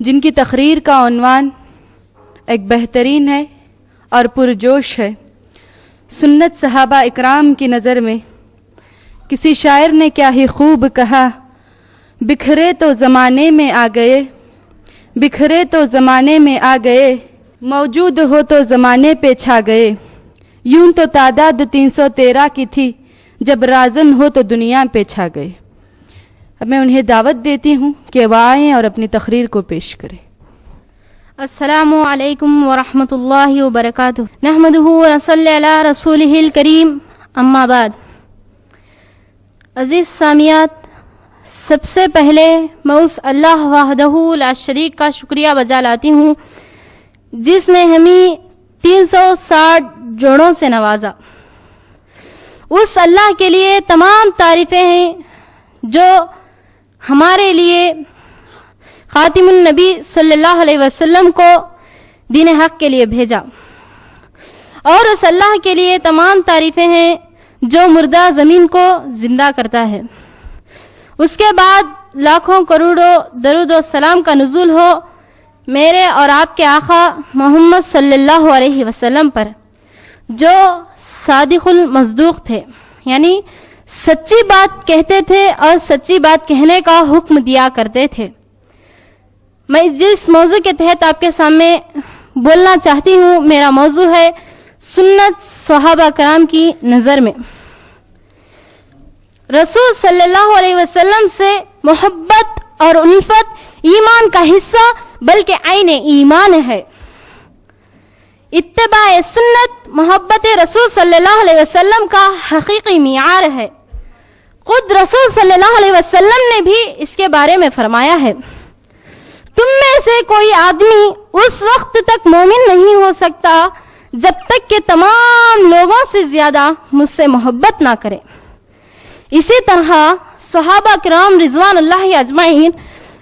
جن کی تقریر کا عنوان ایک بہترین ہے اور پرجوش ہے۔ سنت صحابہ اکرام کی نظر میں کسی شاعر نے کیا ہی خوب کہا، بکھرے تو زمانے میں آ گئے، بکھرے تو زمانے میں آ گئے، موجود ہو تو زمانے پہ چھا گئے، یوں تو تعداد 313 کی تھی، جب رازن ہو تو دنیا پہ چھا گئے۔ اب میں انہیں دعوت دیتی ہوں کہ وہ آئیں اور اپنی تقریر کو پیش کریں۔ السلام علیکم ورحمۃ اللہ وبرکاتہ، نحمدہ ونصلی علی رسولہ الکریم، اما بعد۔ عزیز سامعات، سب سے پہلے میں اس اللہ وحدہ لا شریک کا شکریہ بجا لاتی ہوں جس نے ہمیں 360 جوڑوں سے نوازا۔ اس اللہ کے لیے تمام تعریفیں ہیں جو ہمارے لیے خاتم النبی صلی اللہ علیہ وسلم کو دین حق کے لیے بھیجا، اور اس اللہ کے لیے تمام تعریفیں ہیں جو مردہ زمین کو زندہ کرتا ہے۔ اس کے بعد لاکھوں کروڑوں درود و سلام کا نزول ہو میرے اور آپ کے آقا محمد صلی اللہ علیہ وسلم پر، جو صادق المصدوق تھے، یعنی سچی بات کہتے تھے اور سچی بات کہنے کا حکم دیا کرتے تھے۔ میں جس موضوع کے تحت آپ کے سامنے بولنا چاہتی ہوں، میرا موضوع ہے سنت صحابہ کرام کی نظر میں۔ رسول صلی اللہ علیہ وسلم سے محبت اور الفت ایمان کا حصہ بلکہ عین ایمان ہے۔ اتباع سنت محبت رسول صلی اللہ علیہ وسلم کا حقیقی معیار ہے۔ خود رسول صلی اللہ علیہ وسلم نے بھی اس کے بارے میں فرمایا ہے، تم میں سے کوئی آدمی اس وقت تک مومن نہیں ہو سکتا جب تک کہ تمام لوگوں سے زیادہ مجھ سے محبت نہ کرے۔ اسی طرح صحابہ کرام رضوان اللہ اجمعین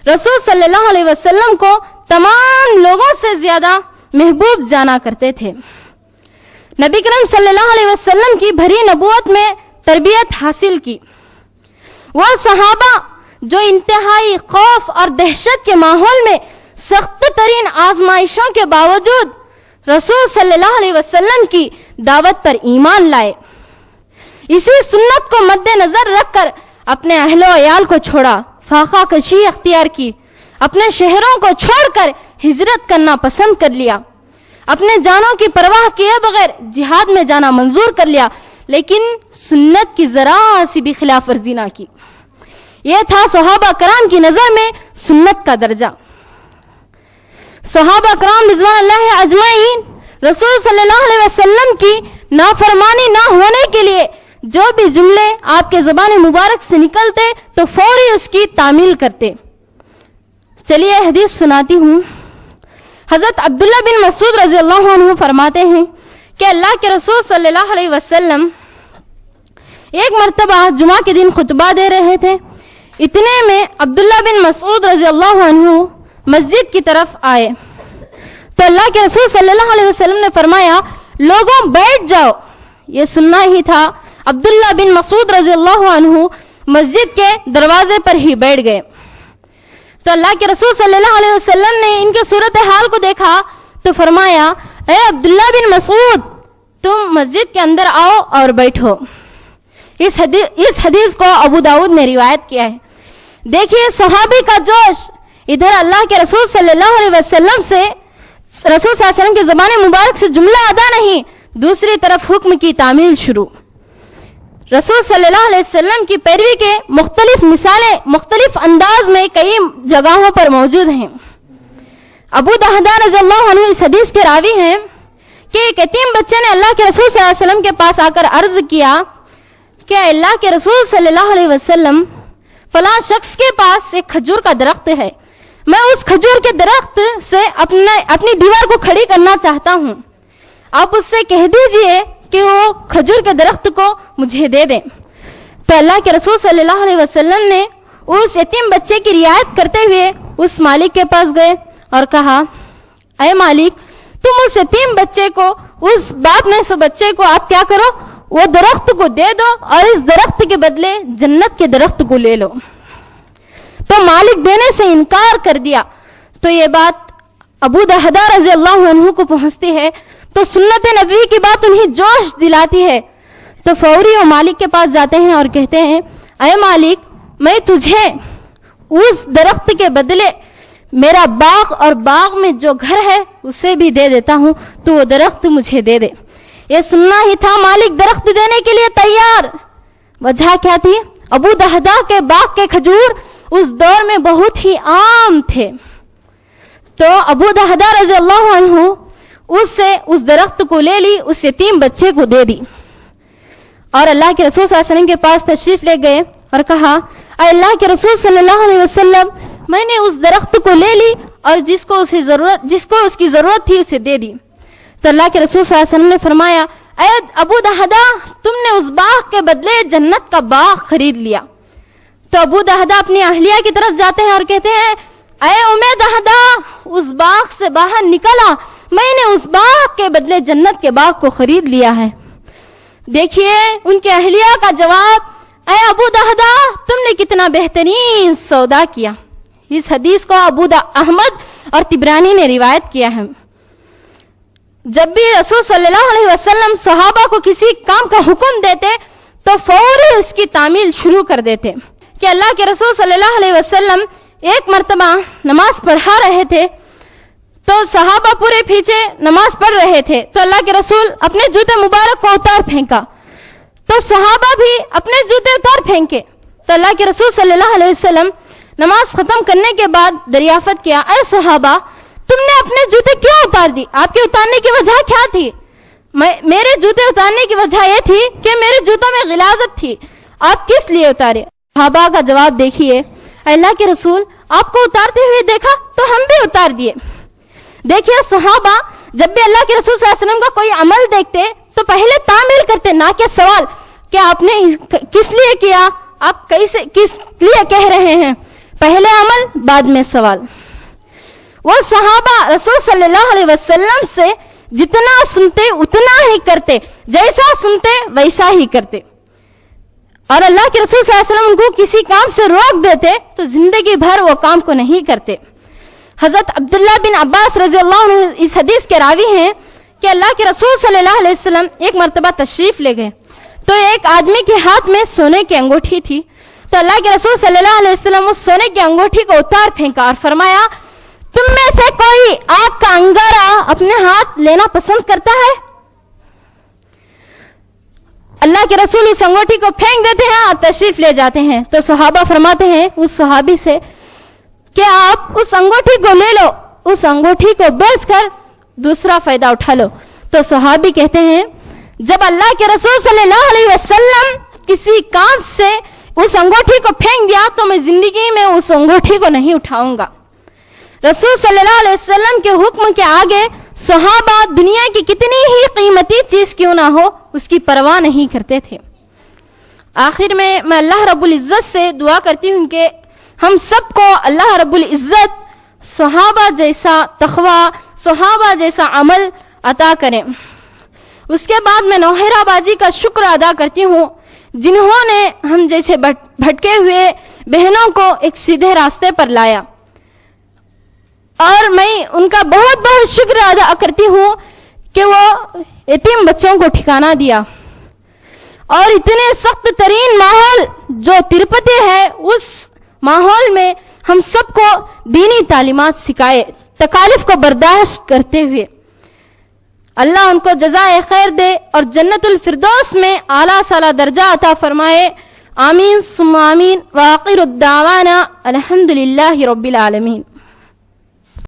رسول صلی اللہ علیہ وسلم کو تمام لوگوں سے زیادہ محبوب جانا کرتے تھے۔ نبی کریم صلی اللہ علیہ وسلم کی بھری نبوت میں تربیت حاصل کی۔ وہ صحابہ جو انتہائی خوف اور دہشت کے ماحول میں سخت ترین آزمائشوں کے باوجود رسول صلی اللہ علیہ وسلم کی دعوت پر ایمان لائے، اسی سنت کو مد نظر رکھ کر اپنے اہل و عیال کو چھوڑا، فاقہ کشی اختیار کی، اپنے شہروں کو چھوڑ کر ہجرت کرنا پسند کر لیا، اپنے جانوں کی پرواہ کیے بغیر جہاد میں جانا منظور کر لیا، لیکن سنت کی ذرا سی بھی خلاف ورزی نہ کی۔ یہ تھا صحابہ کرام کی نظر میں سنت کا درجہ۔ صحابہ کرام رضوان اللہ اجمعین رسول صلی اللہ علیہ وسلم کی نافرمانی نہ ہونے کے لیے جو بھی جملے آپ کے زبان مبارک سے نکلتے تو فوری اس کی تعمیل کرتے۔ چلیے حدیث سناتی ہوں۔ حضرت عبداللہ بن مسعود رضی اللہ عنہ فرماتے ہیں کہ اللہ کے رسول صلی اللہ علیہ وسلم ایک مرتبہ جمعہ کے دن خطبہ دے رہے تھے، اتنے میں عبداللہ بن مسعود رضی اللہ عنہ مسجد کی طرف آئے تو اللہ کے رسول صلی اللہ علیہ وسلم نے فرمایا، لوگوں بیٹھ جاؤ۔ یہ سننا ہی تھا، عبداللہ بن مسعود رضی اللہ عنہ مسجد کے دروازے پر ہی بیٹھ گئے۔ تو اللہ کے رسول صلی اللہ علیہ وسلم نے ان کے صورتحال کو دیکھا تو فرمایا، اے عبداللہ بن مسعود، تم مسجد کے اندر آؤ اور بیٹھو۔ اس حدیث کو ابو داؤد نے روایت کیا ہے۔ دیکھیے صحابی کا جوش، ادھر اللہ کے رسول صلی اللہ علیہ وسلم سے، رسول صلی اللہ علیہ وسلم کی زبان مبارک سے جملہ ادا نہیں، دوسری طرف حکم کی تعمیل شروع۔ رسول صلی اللہ علیہ وسلم کی پیروی کے مختلف مثالیں مختلف انداز میں کئی جگہوں پر موجود ہیں۔ ابو دہدہ رضی اللہ عنہ اس حدیث کے راوی ہیں کہ ایک یتیم بچے نے اللہ کے رسول صلی اللہ علیہ وسلم کے پاس آ کر عرض کیا کہ اللہ کے رسول صلی اللہ علیہ وسلم، فلاں شخص کے پاس ایک کھجور کا درخت ہے، میں اس کھجور کے درخت سے اپنی دیوار کو کھڑی کرنا چاہتا ہوں، آپ اس سے کہہ دیجئے کہ وہ کھجور کے درخت کو مجھے دے دیں۔ تو اللہ کے رسول صلی اللہ علیہ وسلم نے اس یتیم بچے کی رعایت کرتے ہوئے اس مالک کے پاس گئے اور کہا، اے مالک، تم اس یتیم بچے کو، اس باپ نے سے بچے کو آپ کیا کرو، وہ درخت کو دے دو اور اس درخت کے بدلے جنت کے درخت کو لے لو۔ تو مالک دینے سے انکار کر دیا۔ تو یہ بات ابو دہدہ رضی اللہ عنہ کو پہنچتی ہے تو سنت نبوی کی بات انہیں جوش دلاتی ہے. تو فوری وہ مالک کے پاس جاتے ہیں اور کہتے ہیں اے مالک میں تجھے اس درخت کے بدلے میرا باغ اور باغ میں جو گھر ہے اسے بھی دے دیتا ہوں, تو وہ درخت مجھے دے دے. یہ سننا ہی تھا, مالک درخت دینے کے لیے تیار. وجہ کیا تھی؟ ابو دہدہ کے باغ کے کھجور اس دور میں بہت ہی عام تھے. تو ابو دہدہ رضی اللہ عنہ اس درخت کو لے لی, اس یتیم بچے کو دے دی اور اللہ کے رسول صلی اللہ علیہ وسلم کے پاس تشریف لے گئے اور کہا اے اللہ کے رسول صلی اللہ علیہ وسلم, میں نے اس درخت کو لے لی اور جس کو اس کی ضرورت تھی اسے دے دی. تو اللہ کے رسول صلی اللہ علیہ وسلم نے فرمایا اے ابو دہدہ, تم نے اس باغ کے بدلے جنت کا باغ خرید لیا. تو ابو دہدہ اپنی اہلیہ کی طرف جاتے ہیں اور کہتے ہیں اے امے دہدہ, اس باغ سے باہر نکلا, میں نے اس باغ کے بدلے جنت کے باغ کو خرید لیا ہے. دیکھیے ان کے اہلیہ کا جواب, اے ابو دہدہ تم نے کتنا بہترین سودا کیا. اس حدیث کو احمد اور طبرانی نے روایت کیا ہے. جب بھی رسول صلی اللہ علیہ وسلم صحابہ کو کسی کام کا حکم دیتے تو فوری اس کی تعمیل شروع کر دیتے. کہ اللہ کے رسول صلی اللہ علیہ وسلم ایک مرتبہ نماز پڑھا رہے تھے تو صحابہ پورے پیچھے نماز پڑھ رہے تھے, تو اللہ کے رسول اپنے جوتے مبارک کو اتار پھینکا تو صحابہ بھی اپنے جوتے اتار پھینکے. تو اللہ کے رسول صلی اللہ علیہ وسلم نماز ختم کرنے کے بعد دریافت کیا, اے صحابہ تم نے اپنے جوتے کیوں اتار دی؟ آپ کے اتارنے کی وجہ کیا تھی؟ میرے جوتے اتارنے کی وجہ یہ تھی کہ میرے جوتوں میں غلاظت تھی, آپ کس لیے اتارے؟ صحابہ کا جواب دیکھیے, اللہ کے رسول آپ کو اتارتے ہوئے دیکھا تو ہم بھی اتار دیے. دیکھیے صحابہ جب بھی اللہ کے رسول صلی اللہ علیہ وسلم کا کوئی عمل دیکھتے تو پہلے تعمیل کرتے, نہ کہ سوال کہ آپ نے کس لیے کیا, آپ کس لیے کہہ رہے ہیں. پہلے عمل بعد میں سوال. وہ صحابہ رسول صلی اللہ علیہ وسلم سے جتنا سنتے اتنا ہی کرتے, جیسا سنتے ویسا ہی کرتے. اور اللہ کے رسول صلی اللہ علیہ وسلم ان کو کسی کام سے روک دیتے تو زندگی بھر وہ کام کو نہیں کرتے. حضرت عبداللہ بن عباس رضی اللہ عنہ اس حدیث کے راوی ہیں کہ اللہ کے رسول صلی اللہ علیہ وسلم ایک مرتبہ تشریف لے گئے تو ایک آدمی کے ہاتھ میں سونے کی انگوٹھی تھی. تو اللہ کے رسول صلی اللہ علیہ وسلم اس سونے کی انگوٹھی کو اتار پھینکا اور فرمایا تم میں سے کوئی آگ کا انگارہ اپنے ہاتھ لینا پسند کرتا ہے؟ اللہ کے رسول اس انگوٹھی کو پھینک دیتے ہیں اور تشریف لے جاتے ہیں. تو صحابہ فرماتے ہیں اس صحابی سے کہ آپ اس انگوٹھی کو لے لو, اس انگوٹھی کو بیچ کر دوسرا فائدہ اٹھا لو. تو صحابی کہتے ہیں جب اللہ کے رسول صلی اللہ علیہ وسلم کسی کام سے اس انگوٹھی کو پھینک دیا تو میں زندگی میں اس انگوٹھی کو نہیں اٹھاؤں گا. رسول صلی اللہ علیہ وسلم کے حکم کے آگے صحابہ دنیا کی کتنی ہی قیمتی چیز کیوں نہ ہو اس کی پرواہ نہیں کرتے تھے. آخر میں اللہ رب العزت سے دعا کرتی ہوں کہ ہم سب کو اللہ رب العزت صحابہ جیسا تقوی, صحابہ جیسا عمل عطا کریں. اس کے بعد میں نوحیرہ باجی کا شکر ادا کرتی ہوں جنہوں نے ہم جیسے بھٹکے ہوئے بہنوں کو ایک سیدھے راستے پر لایا, اور میں ان کا بہت بہت شکر ادا کرتی ہوں کہ وہ یتیم بچوں کو ٹھکانہ دیا. اور اتنے سخت ترین ماحول جو تروپتی ہے اس ماحول میں ہم سب کو دینی تعلیمات سکھائے تکالیف کو برداشت کرتے ہوئے. اللہ ان کو جزائے خیر دے اور جنت الفردوس میں اعلیٰ سالا درجہ عطا فرمائے. آمین ثم آمین. وآخر الدعوانا الحمد للہ رب العالمین.